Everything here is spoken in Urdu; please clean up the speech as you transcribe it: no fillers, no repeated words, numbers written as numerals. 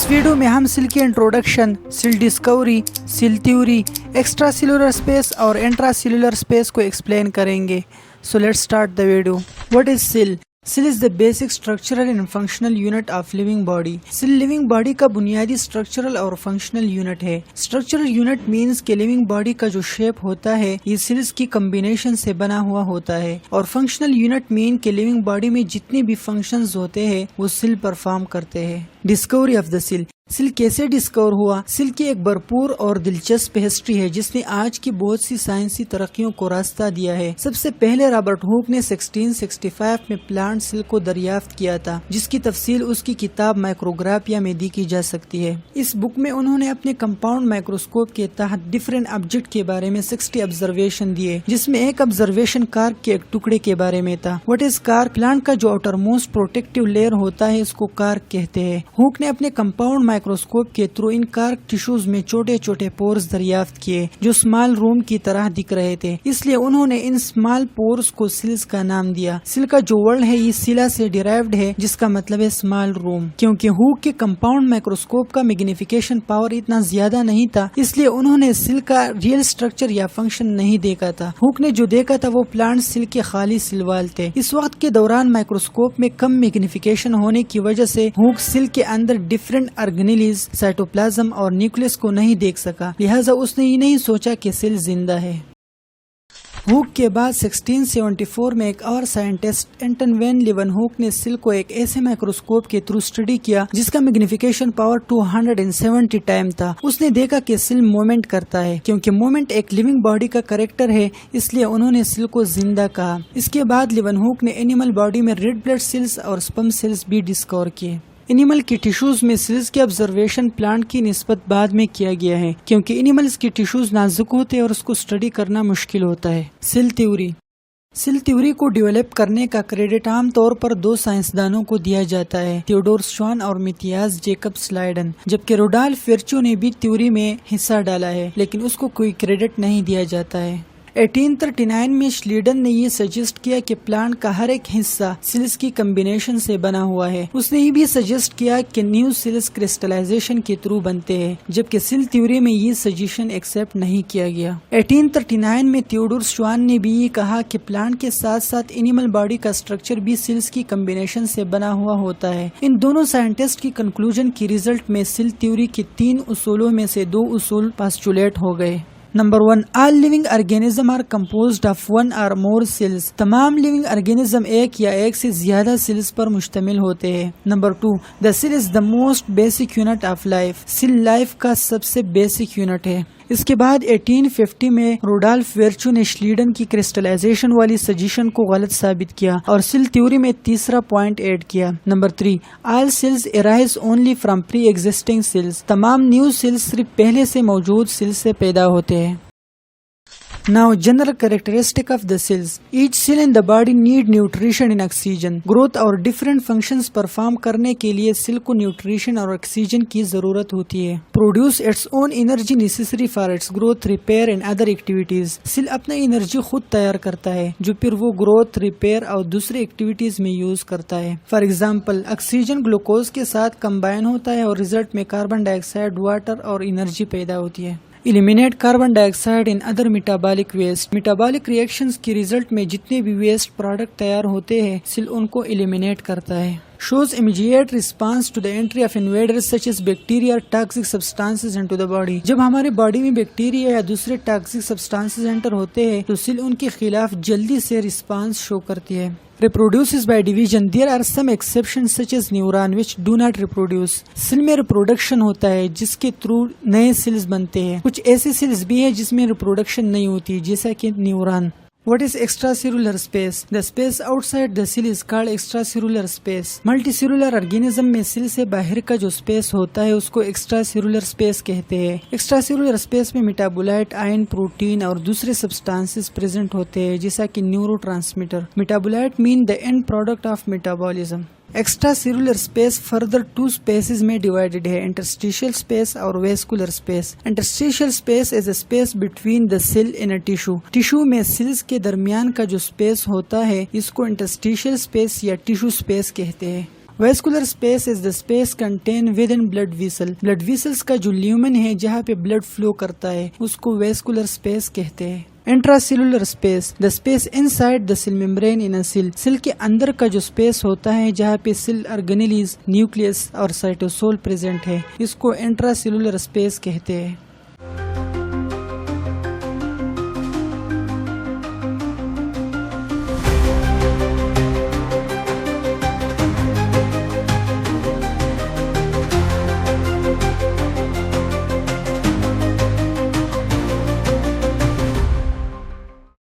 اس ویڈیو میں ہم سیل کی introduction, cell discovery, cell theory, extra cellular space اور انٹرا سیلولر اسپیس کو ایکسپلین کریں گے. So let's start the video. What is cell? Cell is the basic structural and functional unit of living body. Cell living body کا بنیادی structural اور functional unit ہے. Structural unit means کہ living body کا جو shape ہوتا ہے یہ cells کی combination سے بنا ہوا ہوتا ہے، اور functional unit mean کہ living body میں جتنے بھی functions ہوتے ہیں وہ cell perform کرتے ہیں. Discovery of the cell. Cell کیسے ڈسکور ہوا؟ سیل کی ایک بھرپور اور دلچسپ ہسٹری ہے جس نے آج کی بہت سی سائنسی ترقیوں کو راستہ دیا ہے. سب سے پہلے رابرٹ ہوک نے 1665 میں پلانٹ سیل کو دریافت کیا تھا، جس کی تفصیل اس کی کتاب مائکروگرافیا میں دی کی جا سکتی ہے. اس بک میں انہوں نے اپنے کمپاؤنڈ مائکروسکوپ کے تحت ڈفرینٹ آبجیکٹ کے بارے میں 60 آبزرویشن دیے، جس میں ایک آبزرویشن کارک کے ایک ٹکڑے کے بارے میں تھا. What is cork? پلانٹ کا جو آؤٹر موسٹ پروٹیکٹیو لیئر ہوتا ہے اس کو کارک کہتے ہیں. ہوک نے اپنے کمپاؤنڈ مائکروسکوپ کے تھرو ان کارک ٹیشوز میں چھوٹے چھوٹے پورز دریافت کیے جو اسمال روم کی طرح دکھ رہے تھے، اس لیے انہوں نے ان اسمال پورز کو سیلز کا نام دیا. سیل کا جو ورڈ ہے یہ سیلا سے ڈیرائیوڈ ہے جس کا مطلب ہے اسمال روم. کیونکہ ہوک کے کمپاؤنڈ مائکروسکوپ کا میگنیفیکیشن پاور اتنا زیادہ نہیں تھا، اس لیے انہوں نے سیل کا ریئل اسٹرکچر یا فنکشن نہیں دیکھا تھا. ہوک نے جو دیکھا تھا وہ پلانٹ سیل کے خالی سیل وال تھے. اس وقت کے دوران مائکروسکوپ میں کم میگنیفیکیشن ہونے کی وجہ سے ہوک سیل کے اندر ڈفرینٹ آرگنیلیز، سائٹوپلازم اور نیوکلیس کو نہیں دیکھ سکا، لہٰذا اس نے یہ نہیں سوچا کہ سیل زندہ ہے. ہوک کے بعد 1674 میں ایک اور سائنٹسٹ اینٹن وین لیون ہوک نے سیل کو ایک ایسے مائکروسکوپ کے تھرو اسٹڈی کیا جس کا میگنیفیکیشن پاور 270 ٹائم تھا. اس نے دیکھا کہ سیل موومنٹ کرتا ہے. کیونکہ موومنٹ ایک لیونگ باڈی کا کریکٹر ہے اس لیے انہوں نے سیل کو زندہ کہا. اس کے بعد لیون ہوک نے اینیمل باڈی میں ریڈ بلڈ سیلز اور سپرم سیلز بھی ڈسکور کیے. اینیمل کی ٹیشوز میں سیلز کے آبزرویشن پلانٹ کی نسبت بعد میں کیا گیا ہے کیونکہ اینیملز کی ٹیشوز نازک ہوتے ہیں اور اس کو اسٹڈی کرنا مشکل ہوتا ہے. Cell theory. سیل تھیوری کو ڈیولپ کرنے کا کریڈٹ عام طور پر دو سائنسدانوں کو دیا جاتا ہے، تھیوڈور شوان اور میتھیاس جیکب سلائیڈن، جبکہ روڈالف ویرچو نے بھی تھیوری میں حصہ ڈالا ہے لیکن اس کو کوئی کریڈٹ نہیں دیا جاتا ہے. 1839 میں شلیڈن نے یہ سجیسٹ کیا کہ پلانٹ کا ہر ایک حصہ سیلز کی کمبینیشن سے بنا ہوا ہے. اس نے یہ بھی سجیسٹ کیا کہ نیو سیلز کرسٹلائزیشن کے تھرو بنتے ہیں، جبکہ سیل تھیوری میں یہ سجیشن ایکسپٹ نہیں کیا گیا. 1839 میں تھیوڈور شوان نے بھی یہ کہا کہ پلانٹ کے ساتھ ساتھ اینیمل باڈی کا اسٹرکچر بھی سیلز کی کمبینیشن سے بنا ہوا ہوتا ہے. ان دونوں سائنٹسٹ کی کنکلوژن کی ریزلٹ میں سیل تھیوری کے 3 اصولوں میں سے 2 اصول پاسچولیٹ ہو گئے. Number 1، all living organism are composed of 1 اور مور سیلز. تمام لیونگ آرگینزم ایک یا ایک سے زیادہ سیلز پر مشتمل ہوتے ہیں. Number 2، the cell is the most basic unit of life. Cell life کا سب سے بیسک یونٹ ہے. اس کے بعد 1850 میں روڈالف ویرچو نے شلیڈن کی کرسٹلائزیشن والی سجیشن کو غلط ثابت کیا اور سیل تھیوری میں تیسرا پوائنٹ ایڈ کیا. Number 3، all cells arise only from pre existing cells. تمام نیو سیلز صرف پہلے سے موجود سیل سے پیدا ہوتے ہیں. Now, general characteristic of the cells. Each cell in the body need nutrition and oxygen. Growth اور different functions perform کرنے کے لیے سیل کو نیوٹریشن اور آکسیجن کی ضرورت ہوتی ہے. Produce its own energy necessary for its growth, repair and other activities. Cell اپنا انرجی خود تیار کرتا ہے جو پھر وہ گروتھ، ریپیئر اور دوسری ایکٹیویٹیز میں یوز کرتا ہے. فار ایگزامپل، آکسیجن گلوکوز کے ساتھ کمبائن ہوتا ہے اور ریزلٹ میں کاربن ڈائی آکسائڈ، واٹر اور انرجی پیدا ہوتی ہے. Eliminate carbon dioxide and other metabolic waste. Metabolic reactions کی ریزلٹ میں جتنے بھی ویسٹ پروڈکٹ تیار ہوتے ہیں سیل ان کو eliminate کرتا ہے. Shows immediate response to the entry of invaders such as bacteria or toxic substances into the body. جب ہمارے باڈی میں بیکٹیریا یا دوسرے ٹاکسک سبسٹانسز انٹر ہوتے ہیں تو سیل ان کے خلاف جلدی سے رسپانس شو کرتی ہے. Reproduces by division. There are some exceptions such as neuron which do not reproduce. Cell میں ریپروڈکشن ہوتا ہے جس کے تھرو نئے سیلز بنتے ہیں. کچھ ایسے سیلز بھی ہیں جس میں ریپروڈکشن نہیں ہوتی جیسا کہ neuron. What is extracellular space? The space outside the cell is called extracellular space. Multicellular organism میں سیل سے باہر کا جو اسپیس ہوتا ہے اس کو extracellular space کہتے ہیں. Extracellular space میں میٹابولائٹ، آئن، پروٹین اور دوسرے سبسٹانسز پریزنٹ ہوتے ہیں جیسا کہ neurotransmitter. Metabolite mean the end product of metabolism. Extra cellular space further 2 spaces میں ڈیوائڈیڈ ہے، انٹرسٹیشل اسپیس اور vascular space. Interstitial space is a space between the cell in a tissue. Tissue میں سیلز کے درمیان کا جو اسپیس ہوتا ہے اس کو انٹرسٹیشل اسپیس یا ٹیشو اسپیس کہتے ہیں. Vascular space is the space contain within blood vessel. Blood vessels کا جو لیومن ہے جہاں پہ بلڈ فلو کرتا ہے اس کو ویسکولر اسپیس کہتے ہیں. Intracellular space the space inside the cell membrane in cell. Cell کے اندر کا جو اسپیس ہوتا ہے جہاں پہ سیل آرگنیلیز، نیوکلیس اور سائٹوسول پریزنٹ ہے اس کو انٹراسیلولر اسپیس کہتے ہیں.